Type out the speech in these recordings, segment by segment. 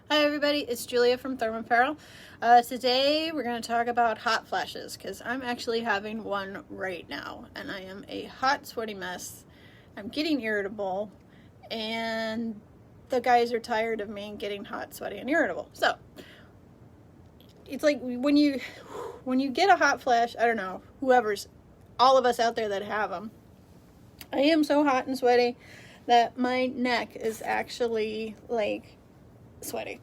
Hi everybody, it's Julia from ThermApparel. Today we're going to talk about hot flashes because I'm actually having one right now and I am a hot sweaty mess. I'm getting irritable and the guys are tired of me getting hot, sweaty, and irritable. So it's like when you get a hot flash, I don't know, all of us out there that have them, I am so hot and sweaty that my neck is actually like sweaty.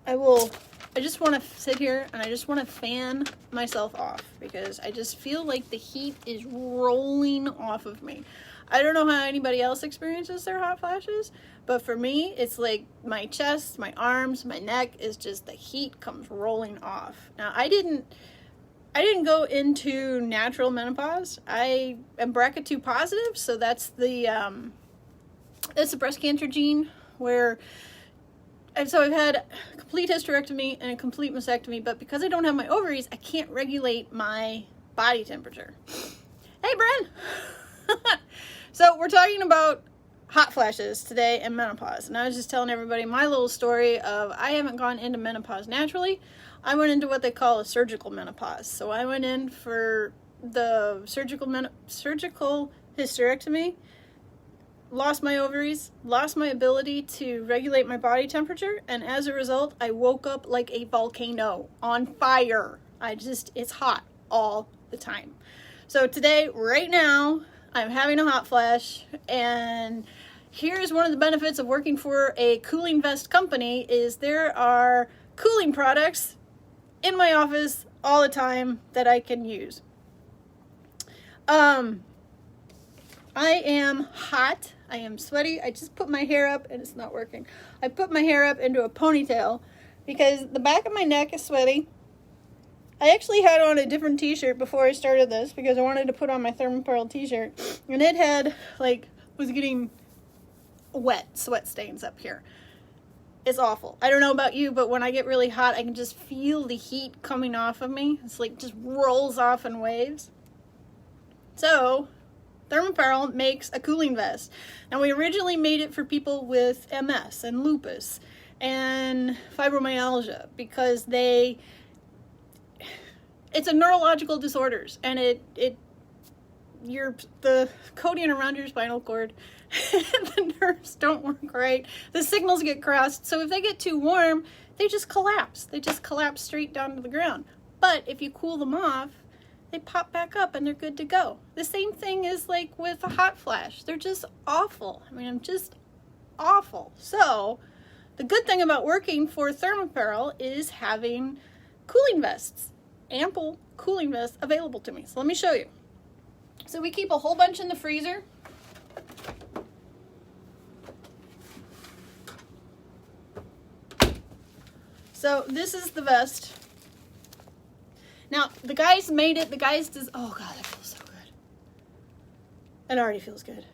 I just want to sit here and I just want to fan myself off because I just feel like the heat is rolling off of me. I don't know how anybody else experiences their hot flashes, but for me, it's like my chest, my arms, my neck is just the heat comes rolling off. Now, I didn't go into natural menopause. I am BRCA2 positive, so that's the breast cancer gene where. So I've had a complete hysterectomy and a complete mastectomy, but because I don't have my ovaries, I can't regulate my body temperature. Hey, Bren! So we're talking about hot flashes today and menopause. And I was just telling everybody my little story of I haven't gone into menopause naturally. I went into what they call a surgical menopause. So I went in for the surgical hysterectomy, lost my ovaries, lost my ability to regulate my body temperature, and as a result, I woke up like a volcano on fire. It's hot all the time. So today, right now, I'm having a hot flash, and here's one of the benefits of working for a cooling vest company is there are cooling products in my office all the time that I can use. I am hot. I am sweaty. I just put my hair up and it's not working. I put my hair up into a ponytail because the back of my neck is sweaty. I actually had on a different t-shirt before I started this because I wanted to put on my ThermApparel t-shirt and it had was getting wet sweat stains up here. It's awful. I don't know about you, but when I get really hot, I can just feel the heat coming off of me. It's like just rolls off in waves. So ThermApparel makes a cooling vest. Now, we originally made it for people with MS and lupus and fibromyalgia because it's a neurological disorders and the coating around your spinal cord the nerves don't work right. The signals get crossed. So if they get too warm, they just collapse. They just collapse straight down to the ground. But if you cool them off, they pop back up and they're good to go. The same thing is like with a hot flash. They're just awful. I'm just awful. So the good thing about working for ThermApparel is having cooling vests, ample cooling vests available to me. So let me show you. So we keep a whole bunch in the freezer. So this is the vest. Now, the guys made it, oh God, that feels so good. It already feels good.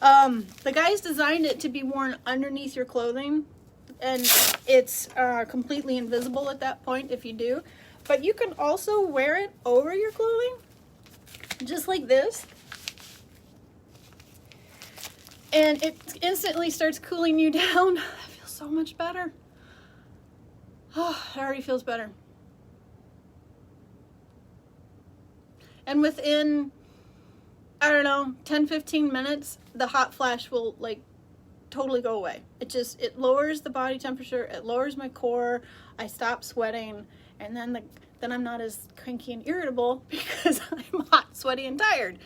The guys designed it to be worn underneath your clothing, and it's completely invisible at that point if you do. But you can also wear it over your clothing, just like this. And it instantly starts cooling you down. That feels so much better. Oh, it already feels better. And within, I don't know, 10-15 minutes, the hot flash will totally go away. It lowers the body temperature, it lowers my core, I stop sweating, and then I'm not as cranky and irritable because I'm hot, sweaty, and tired.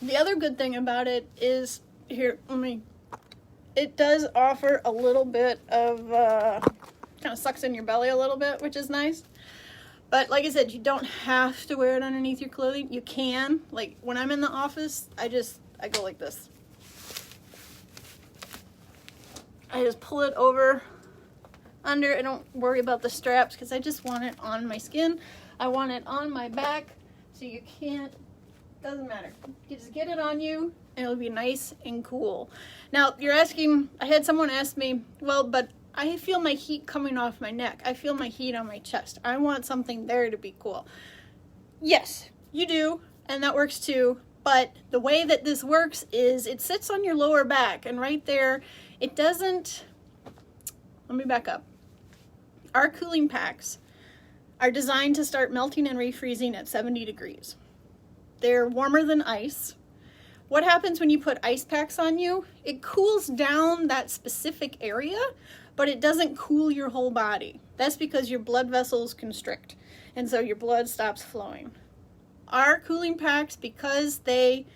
The other good thing about it is, it does offer a little bit of, kind of sucks in your belly a little bit, which is nice. But like I said, you don't have to wear it underneath your clothing. You can. Like when I'm in the office, I go like this. I just pull it over under. I don't worry about the straps because I just want it on my skin. I want it on my back so you doesn't matter. You just get it on you and it'll be nice and cool. Now you're asking, I had someone ask me, well, but I feel my heat coming off my neck. I feel my heat on my chest. I want something there to be cool. Yes, you do, and that works too. But the way that this works is it sits on your lower back, and right there, it doesn't let me back up. Our cooling packs are designed to start melting and refreezing at 70 degrees. They're warmer than ice. What happens when you put ice packs on you? It cools down that specific area, but it doesn't cool your whole body. That's because your blood vessels constrict, and so your blood stops flowing. Our cooling packs, because they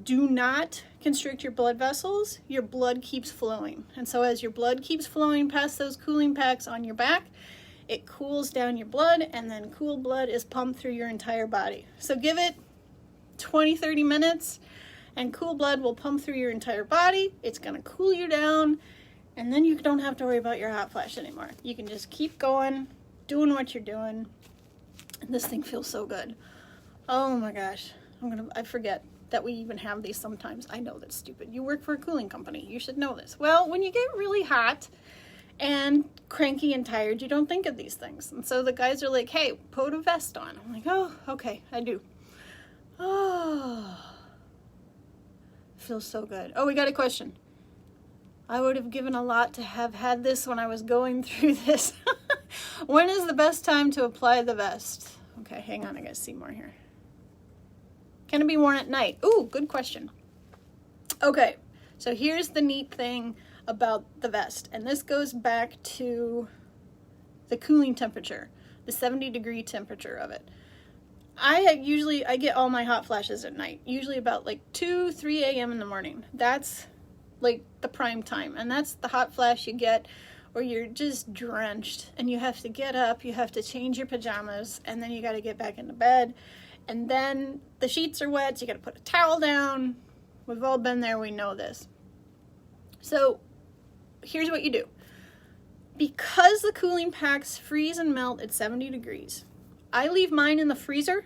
do not constrict your blood vessels, your blood keeps flowing. And so as your blood keeps flowing past those cooling packs on your back, it cools down your blood, and then cool blood is pumped through your entire body. So give it 20-30 minutes, and cool blood will pump through your entire body. It's going to cool you down, and then you don't have to worry about your hot flash anymore. You can just keep going, doing what you're doing. And this thing feels so good. Oh my gosh. I forget that we even have these sometimes. I know that's stupid. You work for a cooling company. You should know this. Well, when you get really hot and cranky and tired, you don't think of these things. And so the guys are like, hey, put a vest on. I'm like, oh, okay, I do. Oh, feels so good. Oh, we got a question. I would have given a lot to have had this when I was going through this. When is the best time to apply the vest? Okay, hang on, I gotta see more here. Can it be worn at night? Ooh, good question. Okay, so here's the neat thing about the vest, and this goes back to the cooling temperature, the 70-degree temperature of it. I get all my hot flashes at night, usually about like 2-3 a.m. in the morning. That's like the prime time, and that's the hot flash you get where you're just drenched and you have to get up, you have to change your pajamas, and then you got to get back into bed, and then the sheets are wet, so you got to put a towel down. We've all been there, we know this. So here's what you do. Because the cooling packs freeze and melt at 70 degrees, I leave mine in the freezer,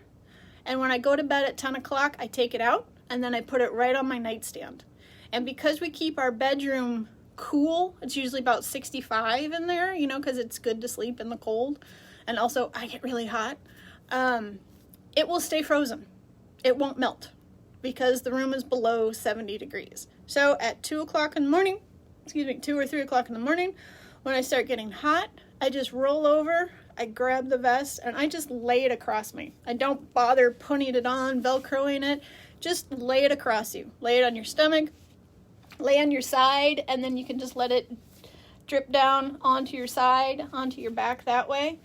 and when I go to bed at 10 o'clock, I take it out, and then I put it right on my nightstand. And because we keep our bedroom cool, it's usually about 65 in there, you know, because it's good to sleep in the cold, and also I get really hot, it will stay frozen. It won't melt because the room is below 70 degrees. So at 2 o'clock in the morning, 2 or 3 o'clock in the morning, when I start getting hot, I just roll over, I grab the vest, and I just lay it across me. I don't bother putting it on, Velcroing it, just lay it across you. Lay it on your stomach, lay on your side, and then you can just let it drip down onto your side, onto your back that way.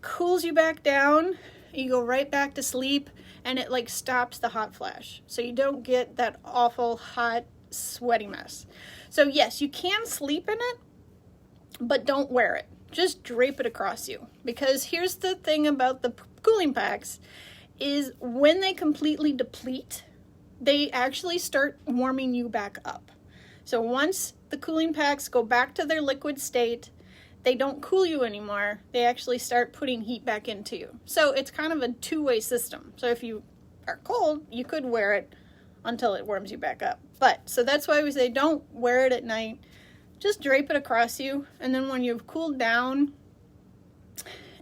Cools you back down, you go right back to sleep, and it like stops the hot flash. So you don't get that awful hot, sweaty mess. So yes, you can sleep in it, but don't wear it. Just drape it across you. Because here's the thing about the cooling packs, is when they completely deplete, they actually start warming you back up. So once the cooling packs go back to their liquid state, they don't cool you anymore. They actually start putting heat back into you. So it's kind of a two-way system. So if you are cold, you could wear it until it warms you back up. But, so that's why we say don't wear it at night. Just drape it across you. And then when you've cooled down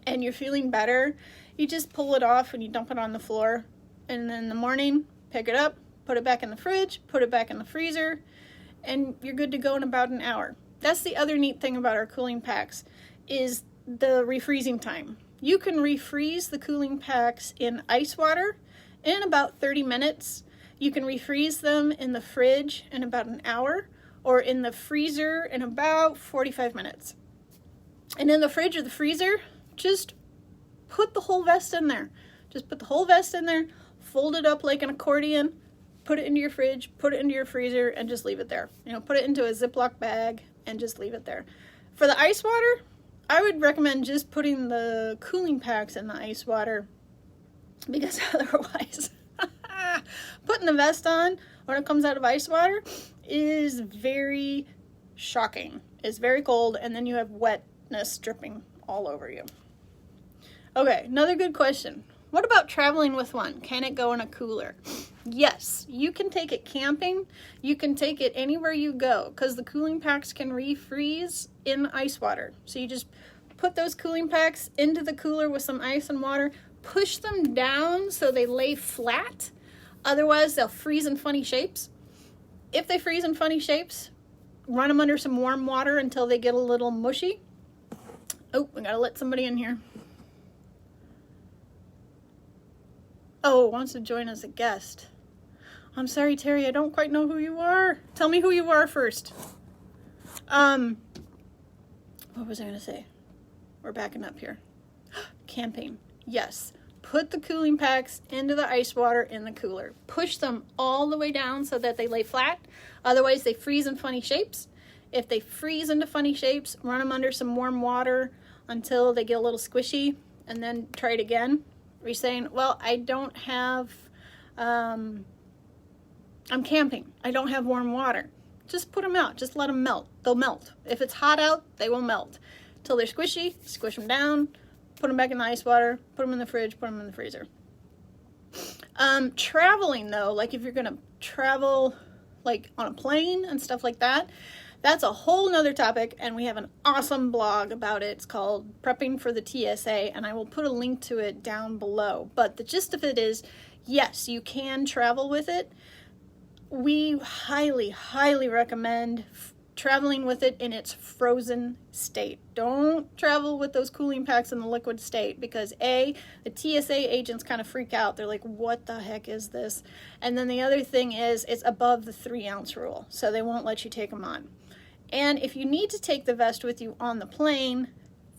and you're feeling better, you just pull it off and you dump it on the floor. And then in the morning, pick it up, put it back in the fridge, put it back in the freezer, and you're good to go in about an hour. That's the other neat thing about our cooling packs, is the refreezing time. You can refreeze the cooling packs in ice water in about 30 minutes. You can refreeze them in the fridge in about an hour, or in the freezer in about 45 minutes. And in the fridge or the freezer, just put the whole vest in there. Just put the whole vest in there, fold it up like an accordion, put it into your fridge, put it into your freezer, and just leave it there. You know, put it into a Ziploc bag and just leave it there. For the ice water, I would recommend just putting the cooling packs in the ice water, because otherwise putting the vest on when it comes out of ice water is very shocking. It's very cold, and then you have wetness dripping all over you. Okay, another good question. What about traveling with one? Can it go in a cooler? Yes, you can take it camping. You can take it anywhere you go, because the cooling packs can refreeze in ice water. So you just put those cooling packs into the cooler with some ice and water, push them down so they lay flat. Otherwise, they'll freeze in funny shapes. If they freeze in funny shapes, run them under some warm water until they get a little mushy. Oh, we gotta let somebody in here. Oh, wants to join as a guest. I'm sorry, Terry, I don't quite know who you are. Tell me who you are first. What was I gonna say? We're backing up here. Camping. Yes. Put the cooling packs into the ice water in the cooler. Push them all the way down so that they lay flat. Otherwise, they freeze in funny shapes. If they freeze into funny shapes, run them under some warm water until they get a little squishy, and then try it again. Are you saying, well, I don't have, I'm camping. I don't have warm water. Just put them out. Just let them melt. They'll melt. If it's hot out, they will melt. Till they're squishy, squish them down, put them back in the ice water, put them in the fridge, put them in the freezer. Traveling though, like if you're gonna travel like on a plane and stuff like that, that's a whole nother topic, and we have an awesome blog about it. It's called Prepping for the TSA, and I will put a link to it down below. But the gist of it is, yes, you can travel with it. We highly, highly recommend traveling with it in its frozen state. Don't travel with those cooling packs in the liquid state, because A, the TSA agents kind of freak out. They're like, what the heck is this? And then the other thing is it's above the 3-ounce rule, so they won't let you take them on. And if you need to take the vest with you on the plane,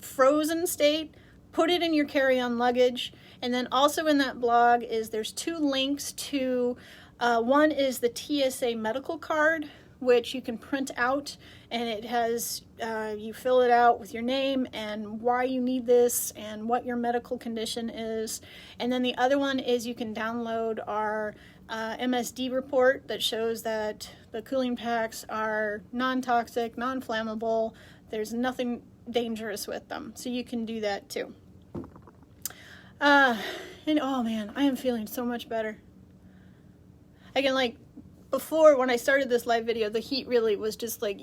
frozen state, put it in your carry-on luggage. And then also in that blog there's 2 links to, one is the TSA medical card, which you can print out, and it has, you fill it out with your name and why you need this and what your medical condition is. And then the other one is you can download our MSD report that shows that the cooling packs are non-toxic, non-flammable. There's nothing dangerous with them. So you can do that too. And oh man, I am feeling so much better. Again, like before, when I started this live video, the heat really was just like,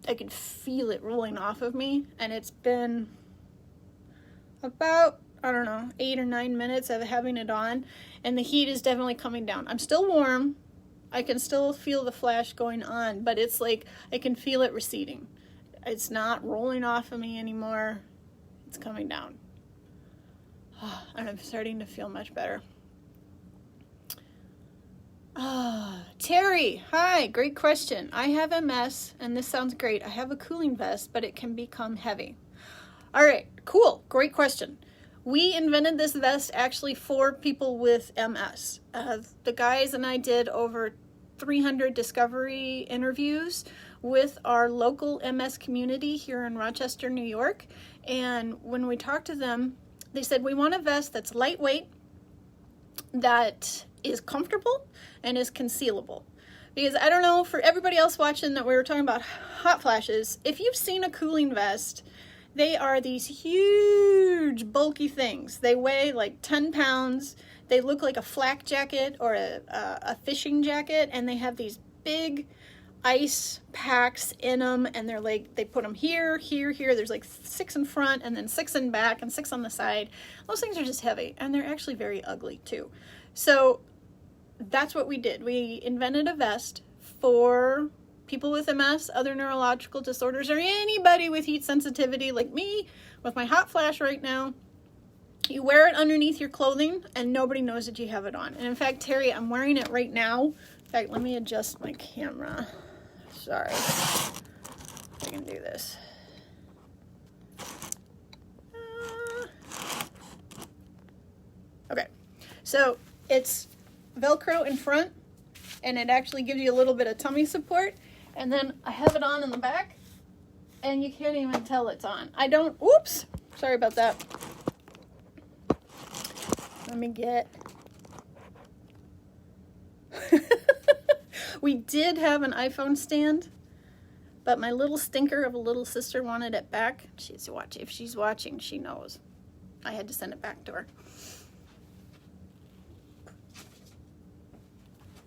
I could feel it rolling off of me. And it's been about, I don't know, 8 or 9 minutes of having it on, and the heat is definitely coming down. I'm still warm. I can still feel the flash going on, but it's like I can feel it receding. It's not rolling off of me anymore. It's coming down. And I'm starting to feel much better. Terry, hi, great question. I have MS, and this sounds great. I have a cooling vest, but it can become heavy. All right, cool, great question. We invented this vest actually for people with MS. The guys and I did over 300 discovery interviews with our local MS community here in Rochester, New York. And when we talked to them, they said, we want a vest that's lightweight, that is comfortable, and is concealable. Because I don't know, for everybody else watching that we were talking about hot flashes, if you've seen a cooling vest, they are these huge, bulky things. They weigh like 10 pounds. They look like a flak jacket or a fishing jacket, and they have these big ice packs in them, and they're like, they put them here, here, here. There's like 6 in front, and then 6 in back, and 6 on the side. Those things are just heavy, and they're actually very ugly too. So that's what we did. We invented a vest for people with MS, other neurological disorders, or anybody with heat sensitivity like me with my hot flash right now. You wear it underneath your clothing and nobody knows that you have it on. And in fact, Terry, I'm wearing it right now. In fact, let me adjust my camera. Sorry. I can do this. Okay. So it's Velcro in front, and it actually gives you a little bit of tummy support. And then I have it on in the back, and you can't even tell it's on. I don't, oops, sorry about that. Let me get, we did have an iPhone stand, but my little stinker of a little sister wanted it back. If she's watching, she knows. I had to send it back to her.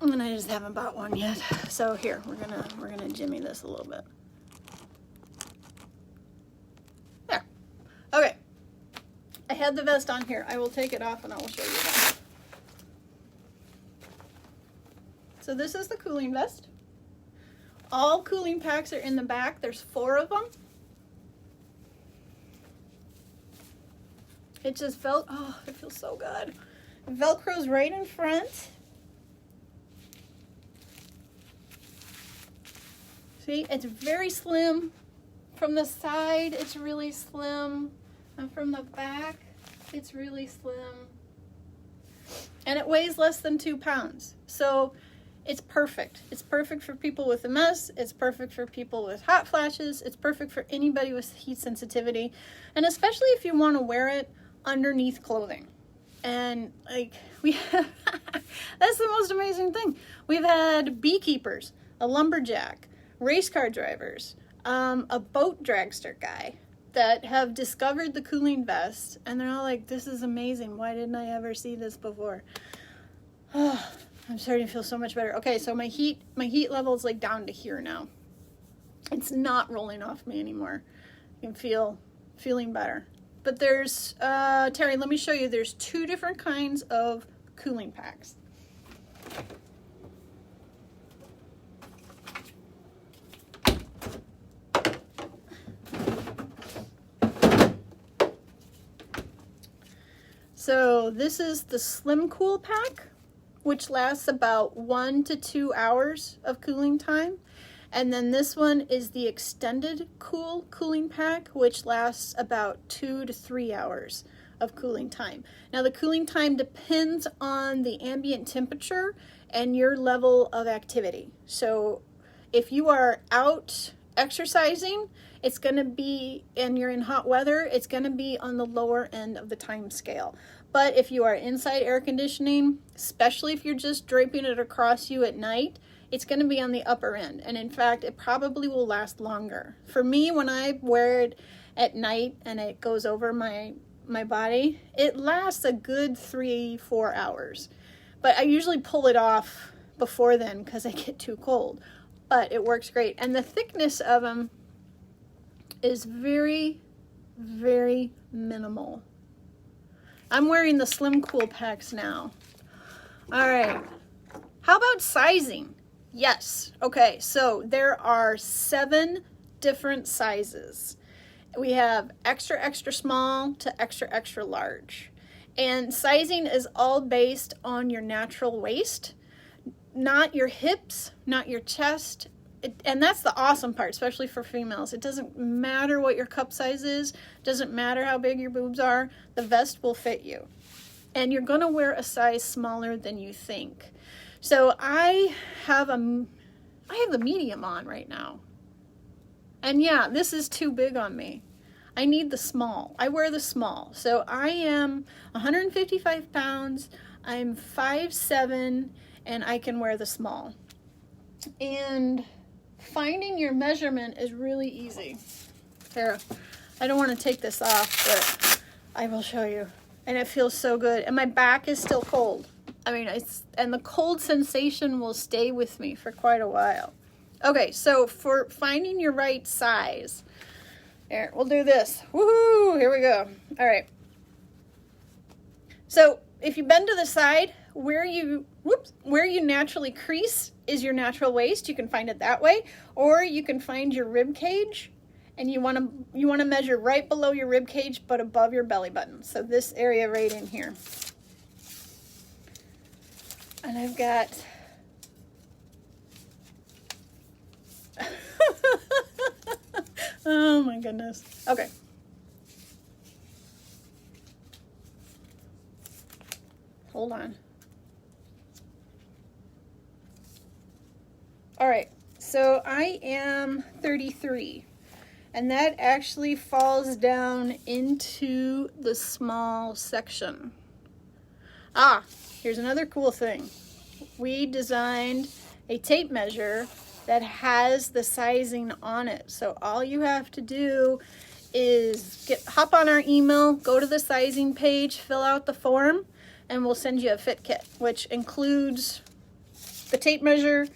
And I just haven't bought one yet. So here, we're gonna jimmy this a little bit. There. Okay. I had the vest on here. I will take it off and I will show you that. So this is the cooling vest. All cooling packs are in the back. There's 4 of them. It just felt, oh, it feels so good. Velcro's right in front. See, it's very slim. From the side, it's really slim. And from the back, it's really slim. And it weighs less than 2 pounds. So it's perfect. It's perfect for people with MS. It's perfect for people with hot flashes. It's perfect for anybody with heat sensitivity. And especially if you want to wear it underneath clothing. And like we have, that's the most amazing thing. We've had beekeepers, a lumberjack, race car drivers, a boat dragster guy that have discovered the cooling vest, and they're all like, this is amazing. Why didn't I ever see this before? Oh, I'm starting to feel so much better. Okay, so my heat level is like down to here now. It's not rolling off me anymore. I can feeling better. But there's, Terry, let me show you. There's 2 different kinds of cooling packs. So this is the Slim Cool pack, which lasts about 1 to 2 hours of cooling time. And then this one is the Extended Cool cooling pack, which lasts about 2 to 3 hours of cooling time. Now the cooling time depends on the ambient temperature and your level of activity. So if you are out exercising, it's going to be, and you're in hot weather, it's going to be on the lower end of the time scale. But if you are inside air conditioning, especially if you're just draping it across you at night, it's going to be on the upper end. And in fact, it probably will last longer. For me, when I wear it at night and it goes over my body, it lasts a good 3-4 hours. But I usually pull it off before then because I get too cold. But it works great. And the thickness of them is very, very minimal. I'm wearing the Slim Cool packs now. All right. How about sizing? Yes. Okay, so there are 7 different sizes. We have extra, extra small to extra, extra large. And sizing is all based on your natural waist, not your hips, not your chest. And that's the awesome part, especially for females. It doesn't matter what your cup size is, doesn't matter how big your boobs are, the vest will fit you. And you're gonna wear a size smaller than you think. So I have the medium on right now. And yeah, this is too big on me. I need the small. I wear the small. So I am 155 pounds, I'm 5'7", and I can wear the small. And finding your measurement is really easy. Here, I don't want to take this off, but I will show you. And it feels so good. And my back is still cold. I mean, and the cold sensation will stay with me for quite a while. Okay, so for finding your right size, here, we'll do this. Woohoo! Here we go. All right. So if you bend to the side, where you naturally crease is your natural waist. You can find it that way, or you can find your rib cage, and you want to measure right below your rib cage, but above your belly button. So this area right in here. And I've got oh my goodness. Okay. Hold on. All right. So I am 33. And that actually falls down into the small section. Ah, here's another cool thing. We designed a tape measure that has the sizing on it. So all you have to do is hop on our email, go to the sizing page, fill out the form, and we'll send you a fit kit, which includes the tape measure,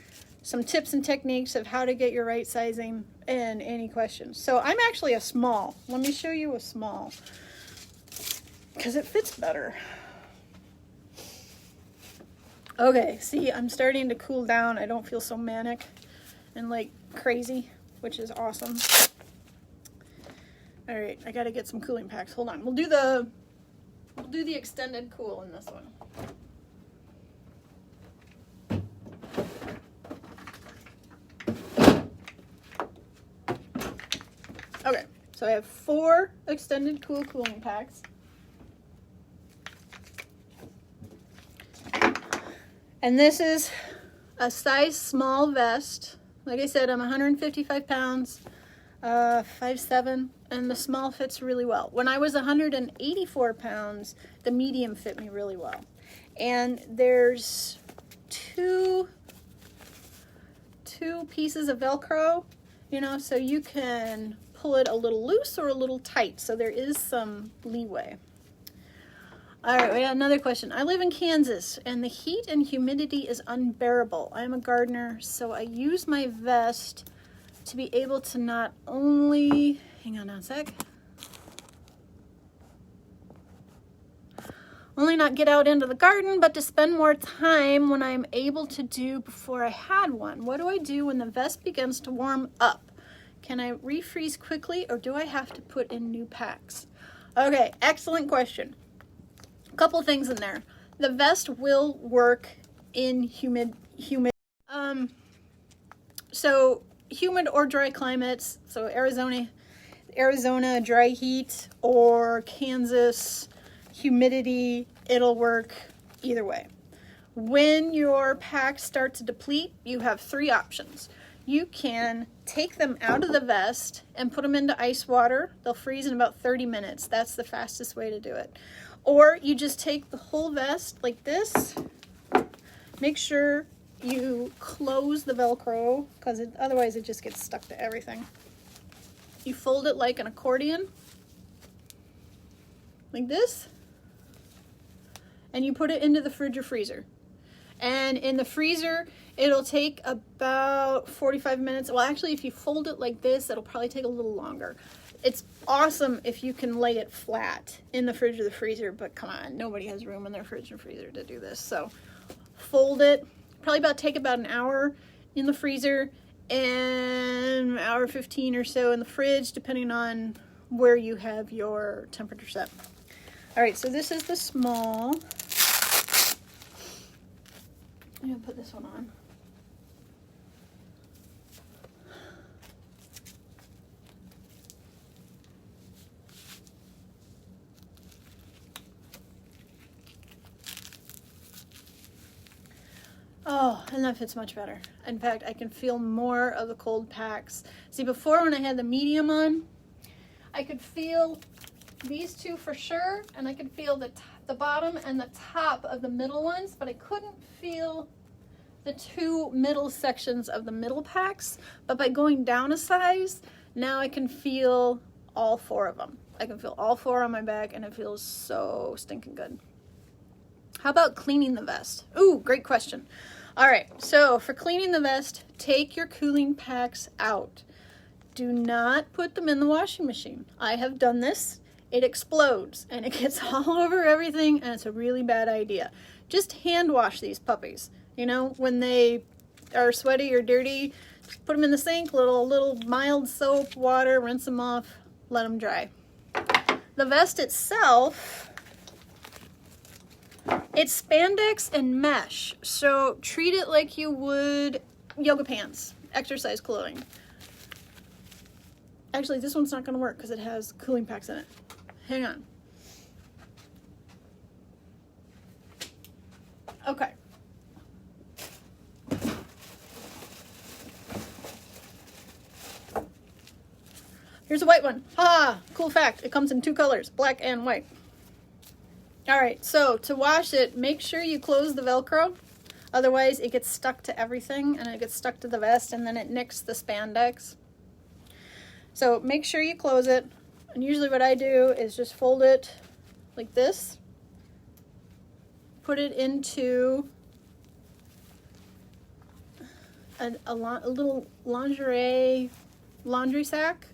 some tips and techniques of how to get your right sizing, and any questions. So I'm actually a small. Let me show you a small, because it fits better. Okay, see, I'm starting to cool down. I don't feel so manic and like crazy, which is awesome. All right, I gotta get some cooling packs. Hold on. We'll do the extended cool in this one. Okay, so I have 4 extended cool cooling packs. And this is a size small vest. Like I said, I'm 155 pounds, 5'7", and the small fits really well. When I was 184 pounds, the medium fit me really well. And there's two pieces of Velcro, you know, so you can pull it a little loose or a little tight, so there is some leeway. All right, we got another question. I live in Kansas, and the heat and humidity is unbearable. I'm a gardener, so I use my vest to be able to not only, hang on a sec, only not get out into the garden, but to spend more time when I'm able to do before I had one. What do I do when the vest begins to warm up? Can I refreeze quickly, or do I have to put in new packs? Okay, excellent question. Couple things in there. The vest will work in humid so humid or dry climates, so Arizona dry heat, or Kansas humidity, it'll work either way. When your packs start to deplete, you have 3 options. You can take them out of the vest and put them into ice water. They'll freeze in about 30 minutes. That's the fastest way to do it. Or you just take the whole vest like this. Make sure you close the Velcro, because otherwise it just gets stuck to everything. You fold it like an accordion, like this, and you put it into the fridge or freezer. And in the freezer, it'll take about 45 minutes. Well, actually, if you fold it like this, it'll probably take a little longer. It's awesome if you can lay it flat in the fridge or the freezer, but come on, nobody has room in their fridge and freezer to do this. So fold it, probably take about an hour in the freezer and an hour 15 or so in the fridge, depending on where you have your temperature set. All right, so this is the small. I'm gonna put this one on. Oh, and that fits much better. In fact, I can feel more of the cold packs. See, before when I had the medium on, I could feel these 2 for sure, and I could feel the bottom and the top of the middle ones, but I couldn't feel the 2 middle sections of the middle packs. But by going down a size, now I can feel all 4 of them. I can feel all 4 on my back, and it feels so stinking good. How about cleaning the vest? Ooh, great question. All right, so for cleaning the vest, take your cooling packs out. Do not put them in the washing machine. I have done this. It explodes and it gets all over everything, and it's a really bad idea. Just hand wash these puppies. You know, when they are sweaty or dirty, just put them in the sink, little mild soap, water, rinse them off, let them dry. The vest itself, it's spandex and mesh, so treat it like you would yoga pants, exercise clothing. Actually, this one's not going to work because it has cooling packs in it. Hang on. Okay. Here's a white one. Ha! Cool fact. It comes in 2 colors, black and white. All right, so to wash it, make sure you close the Velcro. Otherwise, it gets stuck to everything, and it gets stuck to the vest, and then it nicks the spandex. So make sure you close it. And usually what I do is just fold it like this. Put it into a little laundry sack.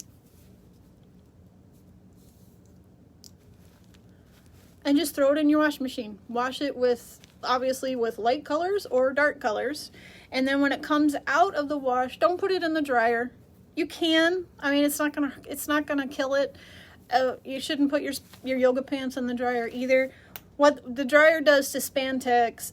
And just throw it in your washing machine. Wash it with obviously with light colors or dark colors. And then when it comes out of the wash, don't put it in the dryer. You can. I mean, it's not gonna kill it. You shouldn't put your yoga pants in the dryer either. What the dryer does to spandex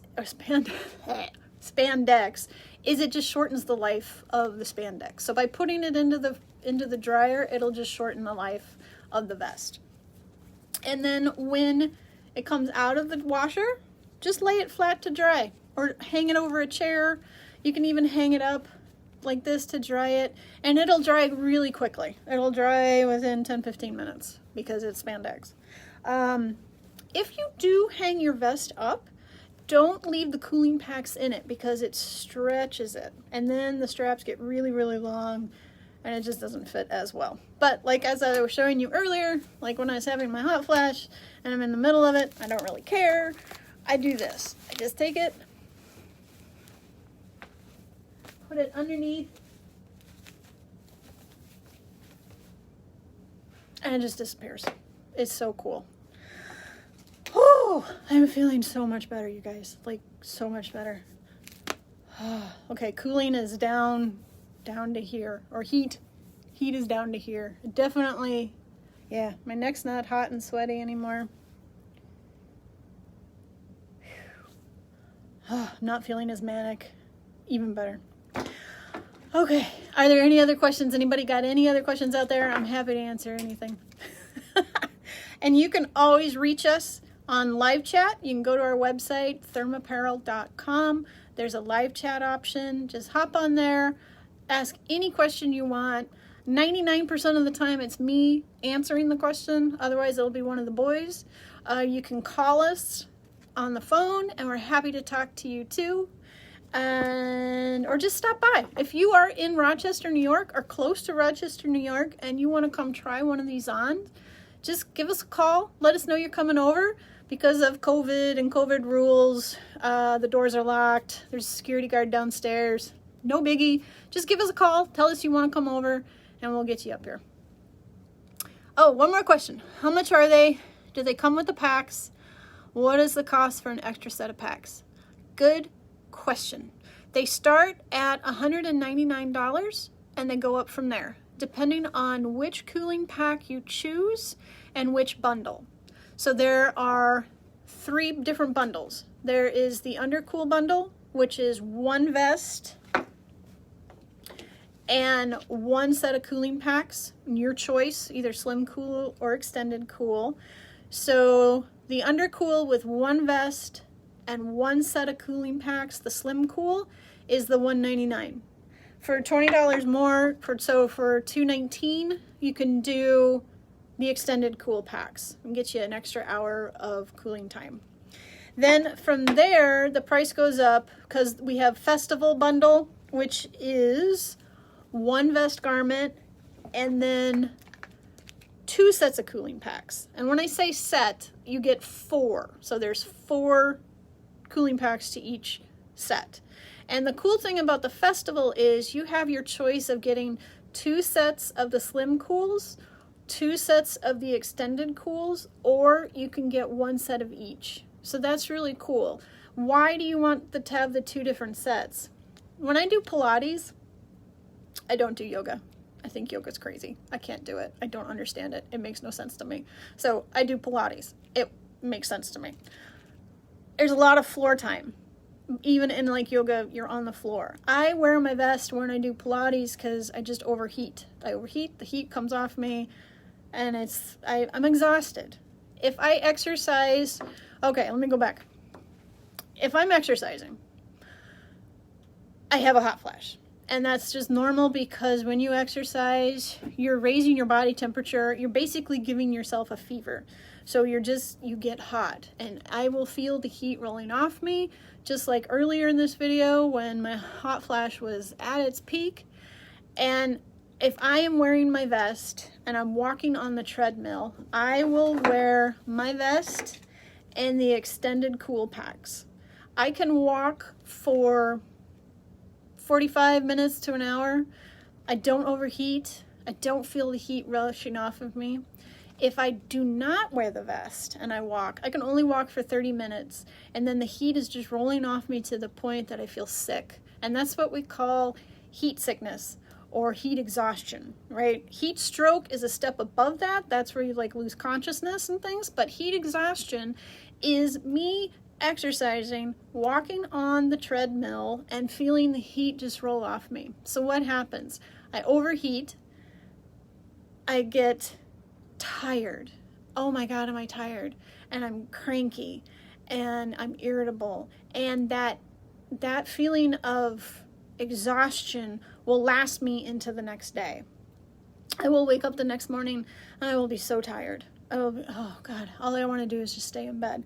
is it just shortens the life of the spandex. So by putting it into the dryer, it'll just shorten the life of the vest. And then when it comes out of the washer, just lay it flat to dry or hang it over a chair. You can even hang it up like this to dry it, and it'll dry really quickly. It'll dry within 10-15 minutes because it's spandex. If you do hang your vest up, don't leave the cooling packs in it because it stretches it, and then the straps get really, really long and it just doesn't fit as well. But like as I was showing you earlier, like when I was having my hot flash and I'm in the middle of it, I don't really care. I do this. I just take it, put it underneath, and it just disappears. It's so cool. Oh, I'm feeling so much better, you guys. Like, so much better. Okay, cooling is down to here. Or heat is down to here. Definitely, yeah, my neck's not hot and sweaty anymore. I'm not feeling as manic. Even better. Okay, are there any other questions? Anybody got any other questions out there? I'm happy to answer anything. And you can always reach us on live chat. You can go to our website, ThermApparel.com. There's a live chat option. Just hop on there, ask any question you want. 99% of the time it's me answering the question. Otherwise it'll be one of the boys. You can call us on the phone and we're happy to talk to you too. Or just stop by. If you are in Rochester, New York, or close to Rochester, New York, and you want to come try one of these on, just give us a call. Let us know you're coming over. Because of COVID and COVID rules, the doors are locked. There's a security guard downstairs. No biggie. Just give us a call. Tell us you want to come over, and we'll get you up here. Oh, one more question. How much are they? Do they come with the packs? What is the cost for an extra set of packs? Good question. They start at $199 and they go up from there, depending on which cooling pack you choose and which bundle. So there are 3 different bundles. There is the Undercool bundle, which is 1 vest and 1 set of cooling packs, your choice, either Slim Cool or Extended Cool. So the Undercool with 1 vest and 1 set of cooling packs, the Slim Cool, is the $199. For $20 more, for $219, you can do the Extended Cool packs and get you an extra hour of cooling time. Then from there, the price goes up because we have Festival Bundle, which is 1 vest garment and then 2 sets of cooling packs. And when I say set, you get 4. So there's 4 cooling packs to each set. And the cool thing about the Festival is you have your choice of getting 2 sets of the Slim Cools, 2 sets of the Extended Cools, or you can get 1 set of each. So that's really cool. Why do you want to have the 2 different sets? When I do Pilates, I don't do yoga. I think yoga's crazy. I can't do it. I don't understand it. It makes no sense to me. So I do Pilates. It makes sense to me. There's a lot of floor time. Even in like yoga, you're on the floor. I wear my vest when I do Pilates because I just overheat. I overheat, the heat comes off me, and I'm exhausted. If I exercise, okay, let me go back. If I'm exercising, I have a hot flash. And that's just normal because when you exercise, you're raising your body temperature. You're basically giving yourself a fever. So you get hot. And I will feel the heat rolling off me, just like earlier in this video when my hot flash was at its peak. And if I am wearing my vest and I'm walking on the treadmill, I will wear my vest and the Extended Cool packs. I can walk for 45 minutes to an hour. I don't overheat. I don't feel the heat rushing off of me. If I do not wear the vest and I walk, I can only walk for 30 minutes, and then the heat is just rolling off me to the point that I feel sick. And that's what we call heat sickness or heat exhaustion, right? Heat stroke is a step above that. That's where you like lose consciousness and things. But heat exhaustion is me exercising, walking on the treadmill, and feeling the heat just roll off me. So what happens? I overheat. I get tired. Oh my God, am I tired? And I'm cranky and I'm irritable. And that feeling of exhaustion will last me into the next day. I will wake up the next morning and I will be so tired. I will be, oh God, all I want to do is just stay in bed.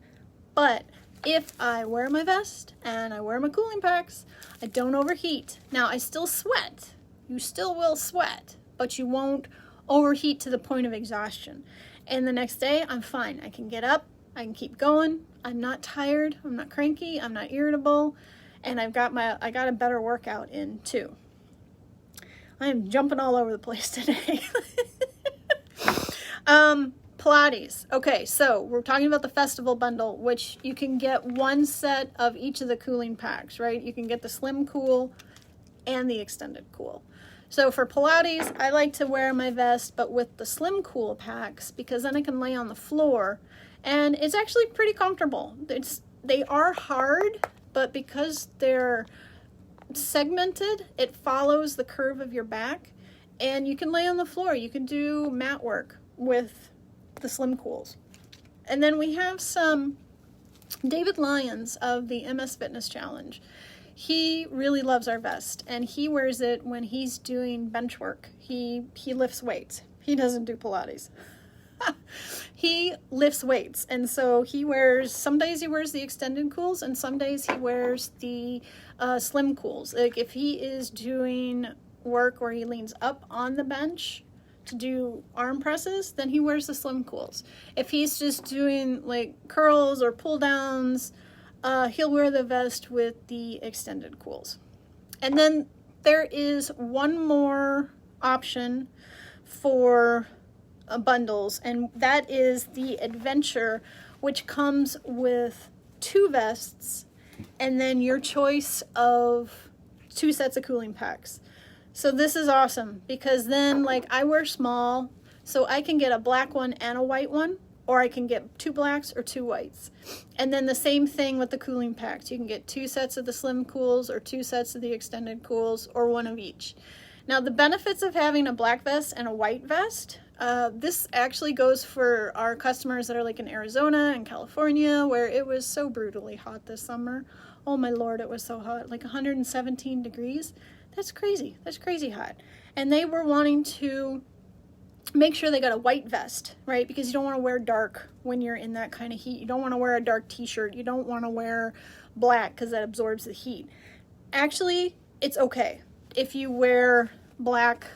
But if I wear my vest and I wear my cooling packs, I don't overheat. Now, I still sweat. You still will sweat, but you won't overheat to the point of exhaustion. And the next day, I'm fine. I can get up. I can keep going. I'm not tired. I'm not cranky. I'm not irritable. And I got a better workout in too. I am jumping all over the place today. Pilates. Okay, so we're talking about the festival bundle, which you can get one set of each of the cooling packs, right? You can get the Slim Cool and the Extended Cool. So for Pilates, I like to wear my vest, but with the Slim Cool packs, because then I can lay on the floor, and it's actually pretty comfortable. They are hard, but because they're segmented, it follows the curve of your back, and you can lay on the floor. You can do mat work with the Slim Cools. And then we have some David Lyons of the MS Fitness Challenge. He really loves our vest, and he wears it when he's doing bench work. He lifts weights. He doesn't do Pilates. He lifts weights, and so some days he wears the Extended Cools, and some days he wears the Slim Cools. Like if he is doing work where he leans up on the bench to do arm presses, then he wears the Slim Cools. If he's just doing like curls or pull downs, he'll wear the vest with the Extended Cools. And then there is one more option for bundles, and that is the Adventure, which comes with 2 vests and then your choice of 2 sets of cooling packs. So this is awesome because then like I wear small, so I can get a black one and a white one, or I can get 2 blacks or 2 whites. And then the same thing with the cooling packs. You can get 2 sets of the Slim Cools or 2 sets of the Extended Cools, or 1 of each. Now the benefits of having a black vest and a white vest, this actually goes for our customers that are like in Arizona and California, where it was so brutally hot this summer. Oh my Lord, it was so hot, like 117 degrees. That's crazy. That's crazy hot. And they were wanting to make sure they got a white vest, right? Because you don't want to wear dark when you're in that kind of heat. You don't want to wear a dark t-shirt. You don't want to wear black because that absorbs the heat. Actually, it's okay if you wear black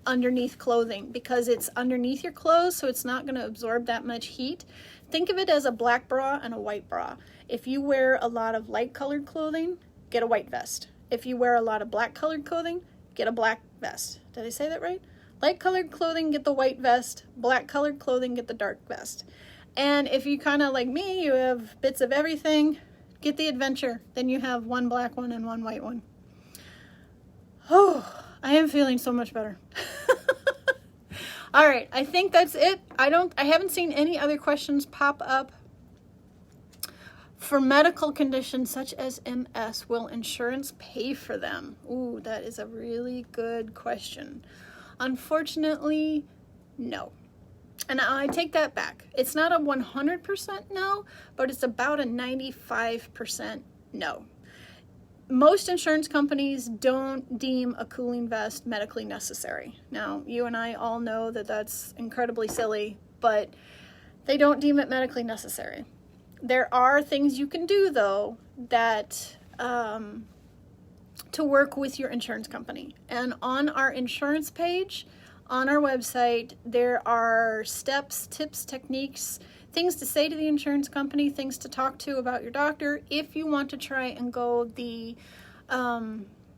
underneath clothing because it's underneath your clothes, so it's not going to absorb that much heat. Think of it as a black bra and a white bra. If you wear a lot of light colored clothing, get a white vest. If you wear a lot of black colored clothing, get a black vest. Did I say that right? Light colored clothing, get the white vest. Black colored clothing, get the dark vest. And if you kind of like me, you have bits of everything, get the Adventure. Then you have 1 black one and 1 white one. Oh, I am feeling so much better. All right, I think that's it. I haven't seen any other questions pop up. For medical conditions such as MS, will insurance pay for them? Ooh, that is a really good question. Unfortunately, no. And I take that back. It's not a 100% no, but it's about a 95% no. Most insurance companies don't deem a cooling vest medically necessary. Now, you and I all know that that's incredibly silly, but they don't deem it medically necessary. There are things you can do, though, that to work with your insurance company. And on our insurance page, on our website, there are steps, tips, techniques, things to say to the insurance company, things to talk to about your doctor if you want to try and go the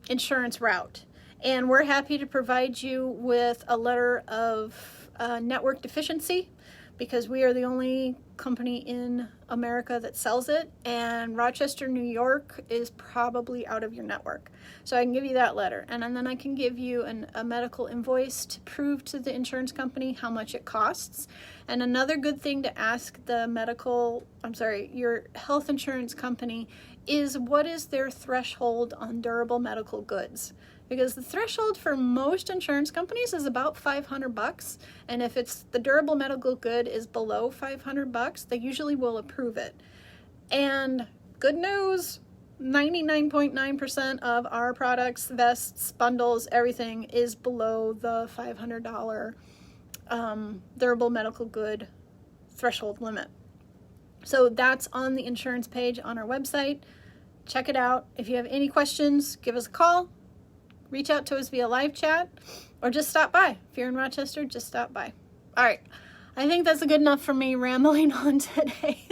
insurance route. And we're happy to provide you with a letter of network deficiency, because we are the only company in America that sells it, and Rochester, New York is probably out of your network. So I can give you that letter, and then I can give you a medical invoice to prove to the insurance company how much it costs. And another good thing to ask your health insurance company is, what is their threshold on durable medical goods? Because the threshold for most insurance companies is about $500, and if it's the durable medical good is below $500, they usually will approve it. And good news, 99.9% of our products, vests, bundles, everything is below the $500 durable medical good threshold limit. So that's on the insurance page on our website. Check it out. If you have any questions, give us a call. Reach out to us via live chat, or just stop by. If you're in Rochester, just stop by. All right. I think that's good enough for me rambling on today.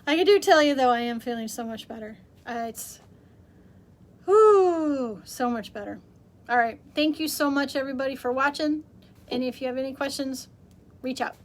I do tell you, though, I am feeling so much better. It's so much better. All right. Thank you so much, everybody, for watching. And if you have any questions, reach out.